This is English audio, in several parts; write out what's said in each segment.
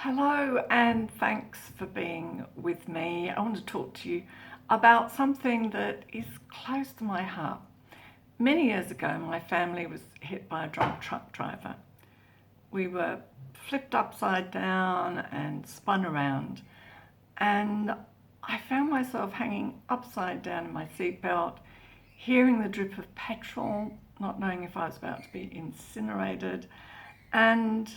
Hello, and thanks for being with me. I want to talk to you about something that is close to my heart. Many years ago, my family was hit by a drunk truck driver. We were flipped upside down and spun around, and I found myself hanging upside down in my seatbelt, hearing the drip of petrol, not knowing if I was about to be incinerated, and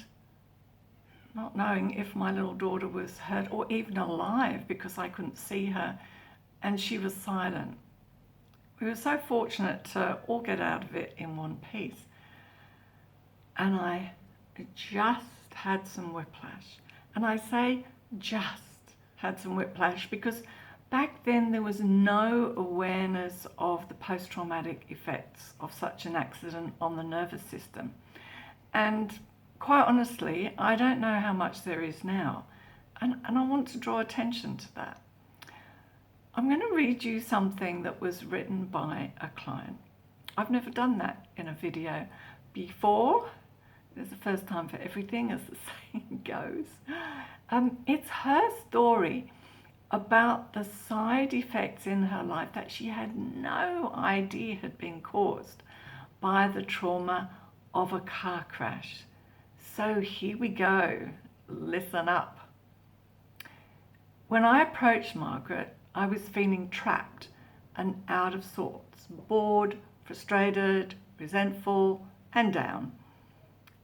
not knowing if my little daughter was hurt or even alive because I couldn't see her, and she was silent. We were so fortunate to all get out of it in one piece, and I just had some whiplash. And I say just had some whiplash because back then there was no awareness of the post-traumatic effects of such an accident on the nervous system. And quite honestly, I don't know how much there is now, and I want to draw attention to that. I'm going to read you something that was written by a client. I've never done that in a video before. There's a first time for everything, as the saying goes. It's her story about the side effects in her life that she had no idea had been caused by the trauma of a car crash. So here we go, listen up. When I approached Margaret, I was feeling trapped and out of sorts, bored, frustrated, resentful, and down.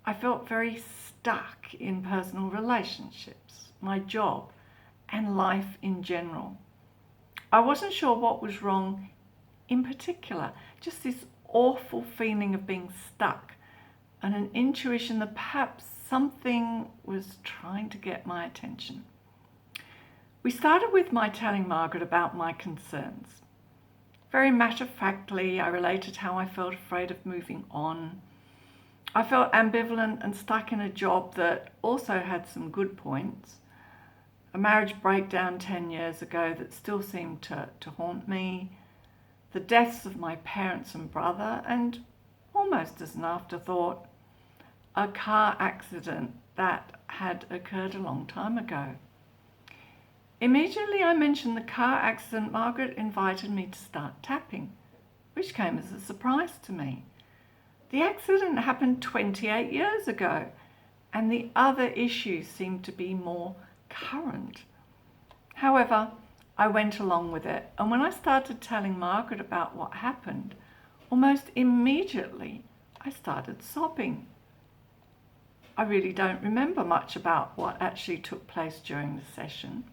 I felt very stuck in personal relationships, my job, and life in general. I wasn't sure what was wrong in particular, just this awful feeling of being stuck, and an intuition that perhaps something was trying to get my attention. We started with my telling Margaret about my concerns. Very matter-of-factly, I related how I felt afraid of moving on. I felt ambivalent and stuck in a job that also had some good points. A marriage breakdown 10 years ago that still seemed to haunt me. The deaths of my parents and brother, and almost as an afterthought, a car accident that had occurred a long time ago. Immediately I mentioned the car accident, Margaret invited me to start tapping, which came as a surprise to me. The accident happened 28 years ago, and the other issues seemed to be more current. However, I went along with it, and when I started telling Margaret about what happened, almost immediately I started sobbing. I really don't remember much about what actually took place during the session.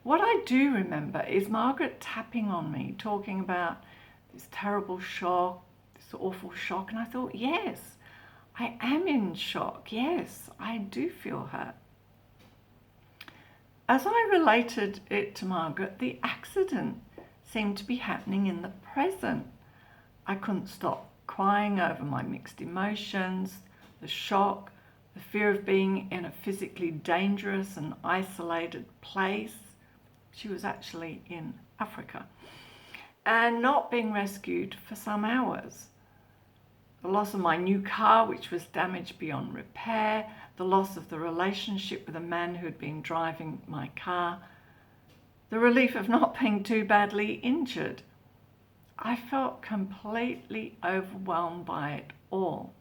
What I do remember is Margaret tapping on me, talking about this terrible shock, this awful shock, and I thought, yes, I am in shock. Yes, I do feel hurt. As I related it to Margaret, the accident seemed to be happening in the present. I couldn't stop crying over my mixed emotions, the shock, the fear of being in a physically dangerous and isolated place. She was actually in Africa, and not being rescued for some hours. The loss of my new car, which was damaged beyond repair, the loss of the relationship with a man who had been driving my car, the relief of not being too badly injured. I felt completely overwhelmed by it all.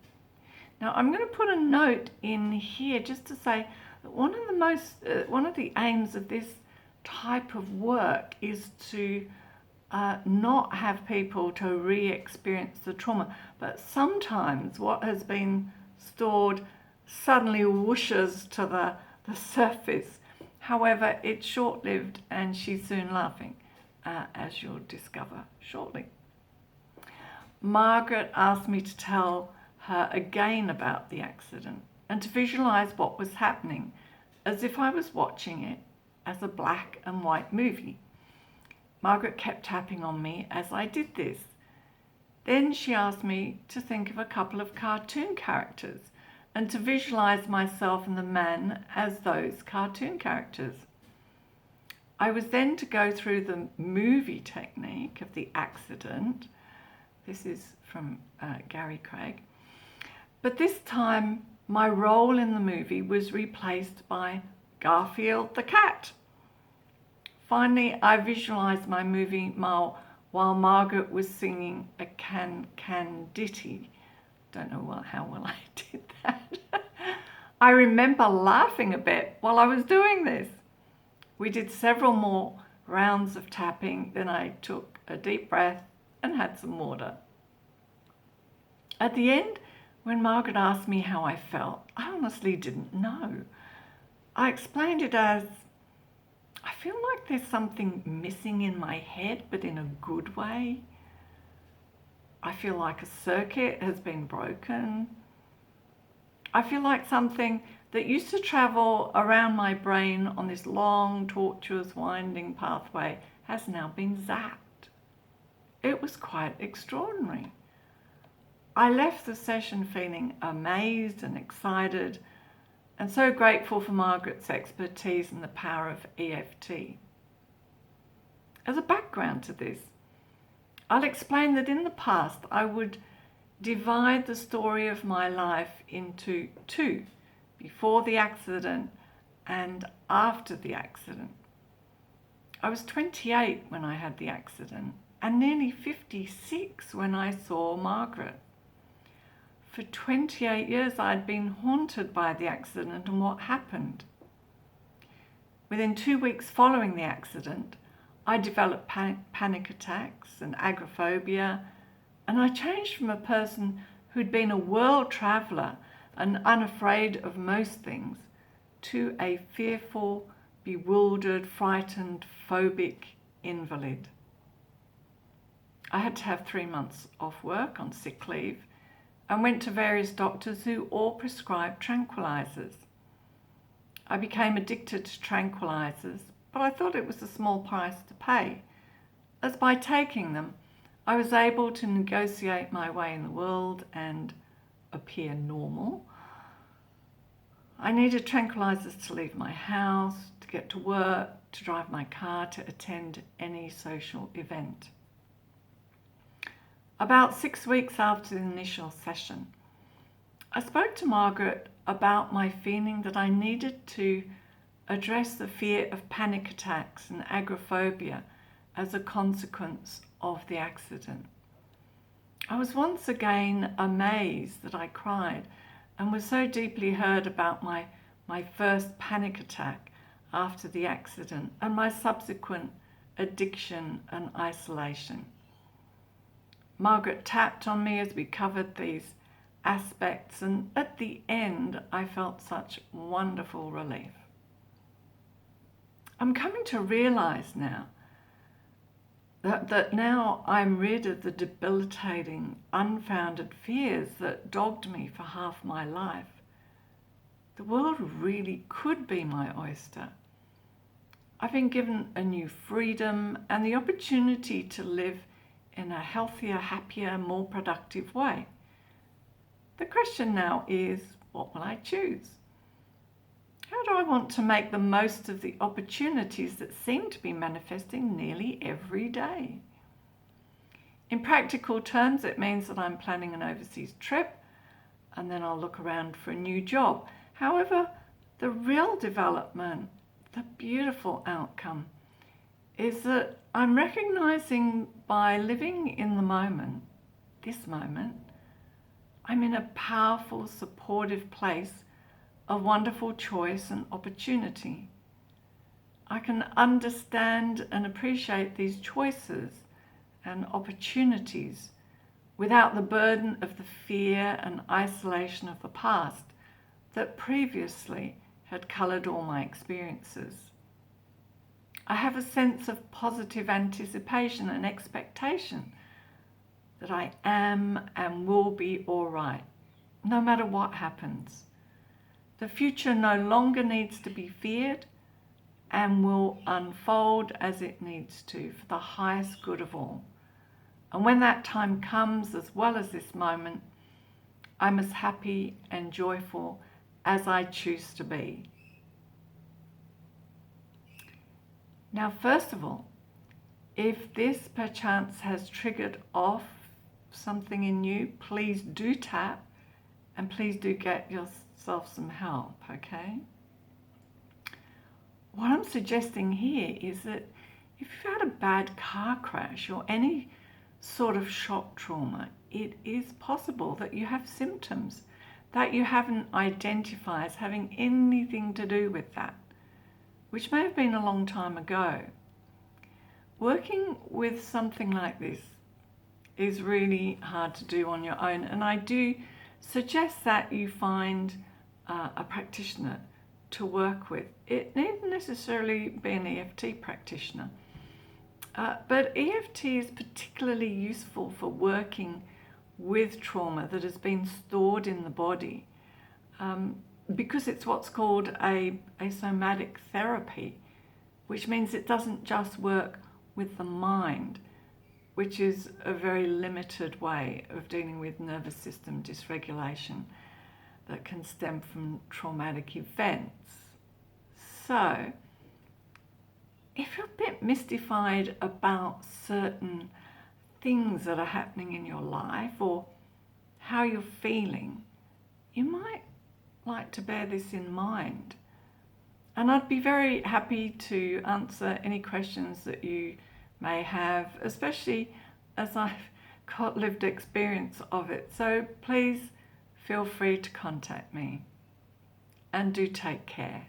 Now I'm going to put a note in here just to say that one of the aims of this type of work is to not have people to re-experience the trauma, but sometimes what has been stored suddenly whooshes to the surface. However, it's short-lived and she's soon laughing, as you'll discover shortly. Margaret asked me to tell her again about the accident and to visualize what was happening as if I was watching it as a black and white movie. Margaret kept tapping on me as I did this. Then she asked me to think of a couple of cartoon characters and to visualize myself and the man as those cartoon characters. I was then to go through the movie technique of the accident. This is from Gary Craig. But this time, my role in the movie was replaced by Garfield the cat. Finally, I visualised my movie while Margaret was singing a can ditty. Don't know how well I did that. I remember laughing a bit while I was doing this. We did several more rounds of tapping, then I took a deep breath and had some water. At the end, when Margaret asked me how I felt, I honestly didn't know. I explained it as, I feel like there's something missing in my head, but in a good way. I feel like a circuit has been broken. I feel like something that used to travel around my brain on this long, tortuous, winding pathway has now been zapped. It was quite extraordinary. I left the session feeling amazed and excited and so grateful for Margaret's expertise and the power of EFT. As a background to this, I'll explain that in the past I would divide the story of my life into two, before the accident and after the accident. I was 28 when I had the accident and nearly 56 when I saw Margaret. For 28 years I'd been haunted by the accident and what happened. Within 2 weeks following the accident, I developed panic attacks and agoraphobia, and I changed from a person who'd been a world traveller and unafraid of most things to a fearful, bewildered, frightened, phobic invalid. I had to have 3 months off work on sick leave and went to various doctors who all prescribed tranquilizers. I became addicted to tranquilizers, but I thought it was a small price to pay, as by taking them, I was able to negotiate my way in the world and appear normal. I needed tranquilizers to leave my house, to get to work, to drive my car, to attend any social event. About 6 weeks after the initial session, I spoke to Margaret about my feeling that I needed to address the fear of panic attacks and agoraphobia as a consequence of the accident. I was once again amazed that I cried and was so deeply hurt about my first panic attack after the accident and my subsequent addiction and isolation. Margaret tapped on me as we covered these aspects, and at the end I felt such wonderful relief. I'm coming to realize now that now I'm rid of the debilitating, unfounded fears that dogged me for half my life. The world really could be my oyster. I've been given a new freedom and the opportunity to live in a healthier, happier, more productive way. The question now is, what will I choose? How do I want to make the most of the opportunities that seem to be manifesting nearly every day? In practical terms, it means that I'm planning an overseas trip and then I'll look around for a new job. However, the real development, the beautiful outcome, is that I'm recognizing by living in the moment, this moment, I'm in a powerful, supportive place of wonderful choice and opportunity. I can understand and appreciate these choices and opportunities without the burden of the fear and isolation of the past that previously had coloured all my experiences. I have a sense of positive anticipation and expectation that I am and will be all right, no matter what happens. The future no longer needs to be feared and will unfold as it needs to for the highest good of all. And when that time comes, as well as this moment, I'm as happy and joyful as I choose to be. Now, first of all, if this perchance has triggered off something in you, please do tap and please do get yourself some help, okay? what I'm suggesting here is that if you've had a bad car crash or any sort of shock trauma, it is possible that you have symptoms that you haven't identified as having anything to do with that, which may have been a long time ago. Working with something like this is really hard to do on your own, and I do suggest that you find a practitioner to work with. It needn't necessarily be an EFT practitioner, but EFT is particularly useful for working with trauma that has been stored in the body, because it's what's called a somatic therapy, which means it doesn't just work with the mind, which is a very limited way of dealing with nervous system dysregulation that can stem from traumatic events. So, if you're a bit mystified about certain things that are happening in your life or how you're feeling, you might like to bear this in mind. And I'd be very happy to answer any questions that you may have, especially as I've got lived experience of it. So please feel free to contact me, and do take care.